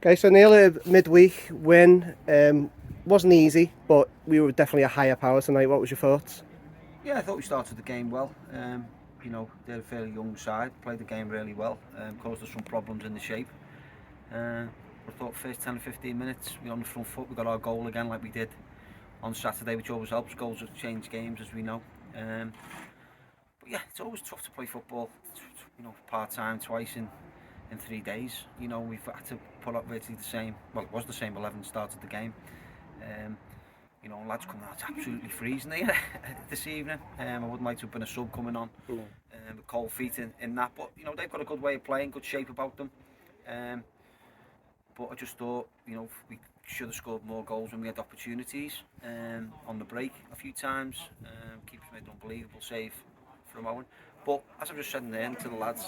Okay, so nearly midweek win. Wasn't easy, but we were definitely a higher power tonight. What was your thoughts? Yeah, I thought we started the game well. They're a fairly young side, played the game really well, caused us some problems in the shape. I thought first 10 or 15 minutes, we were on the front foot, we got our goal again like we did on Saturday, which always helps. Goals have changed games, as we know. But yeah, it's always tough to play football, part-time, twice in 3 days. We've had to put up virtually the same, well, it was the same 11 started the game. Um, Lads coming out absolutely freezing here this evening. I wouldn't like to have been a sub coming on with cold feet in that, but they've got a good way of playing, good shape about them. But I just thought, we should have scored more goals when we had opportunities on the break a few times. Keeps made an unbelievable save from Owen. But as I've just said there to the lads,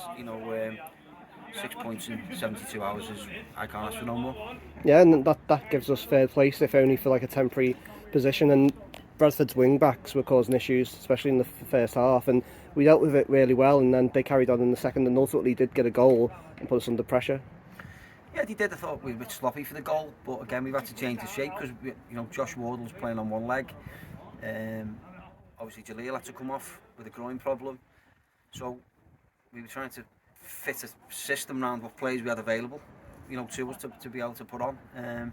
6 points in 72 hours is, I can't ask for no more. Yeah, and that gives us third place, if only for like a temporary position. And Bradford's wing backs were causing issues, especially in the first half, and we dealt with it really well. And then they carried on in the second, and ultimately did get a goal and put us under pressure. Yeah, they did. I thought we were a bit sloppy for the goal, but again, we've had to change the shape because Josh Wardle's playing on one leg. Obviously, Jaleel had to come off with a groin problem, so we were trying to fit a system around what players we had available, to us to be able to put on. And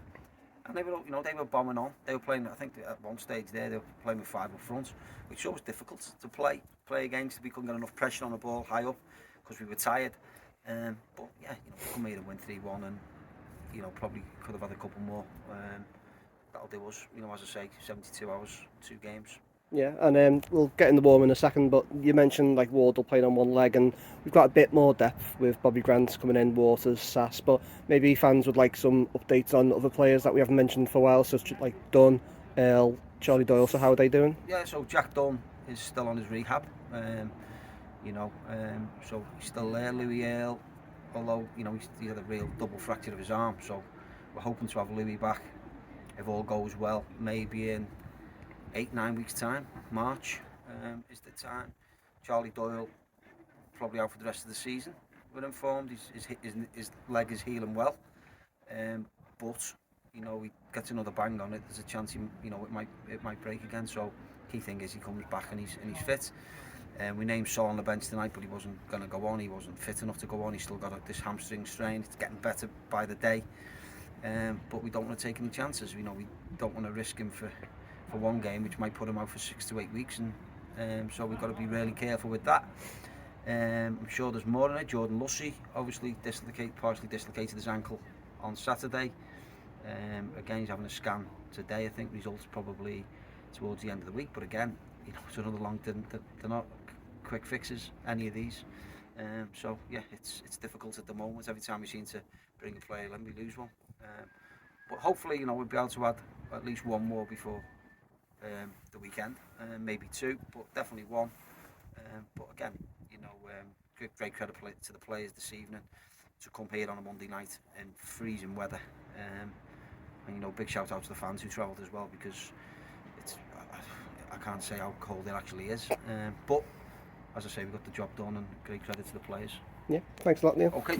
they were bombing on. They were playing. I think at one stage there, they were playing with five up front, which was difficult to play against. We couldn't get enough pressure on the ball high up because we were tired. But yeah, come here and win 3-1, and probably could have had a couple more. That'll do us. As I say, 72 hours, 2 games. Yeah, and we'll get in the warm in a second, but you mentioned like Wardle playing on one leg, and we've got a bit more depth with Bobby Grant coming in, Waters, Sass, but maybe fans would like some updates on other players that we haven't mentioned for a while, such like Dunn, Earl, Charlie Doyle. So how are they doing? Yeah, so Jack Dunn is still on his rehab. So he's still there. Louis Earl, although he had a real double fracture of his arm, so we're hoping to have Louis back if all goes well, maybe in 8-9 weeks time. March is the time. Charlie Doyle probably out for the rest of the season. We're informed his leg is healing well, but he gets another bang on it. There's a chance it might break again. So key thing is he comes back and he's fit. We named Sol on the bench tonight, but he wasn't going to go on. He wasn't fit enough to go on. He's still got this hamstring strain. It's getting better by the day, but we don't want to take any chances. We don't want to risk him for one game, which might put him out for 6 to 8 weeks, and so we've got to be really careful with that. I'm sure there's more in it. Jordan Lussey obviously partially dislocated his ankle on Saturday. Again, he's having a scan today. I think results probably towards the end of the week, but again, it's another long. They're not quick fixes, any of these. So yeah, it's difficult at the moment. Every time we seem to bring a player in, we lose one. But hopefully, we'll be able to add at least one more before the weekend, maybe two, but definitely one. But again, great credit to the players this evening to come here on a Monday night in freezing weather. And big shout out to the fans who travelled as well, because I can't say how cold it actually is. But as I say, we got the job done, and great credit to the players. Yeah, thanks a lot, Neil. Okay.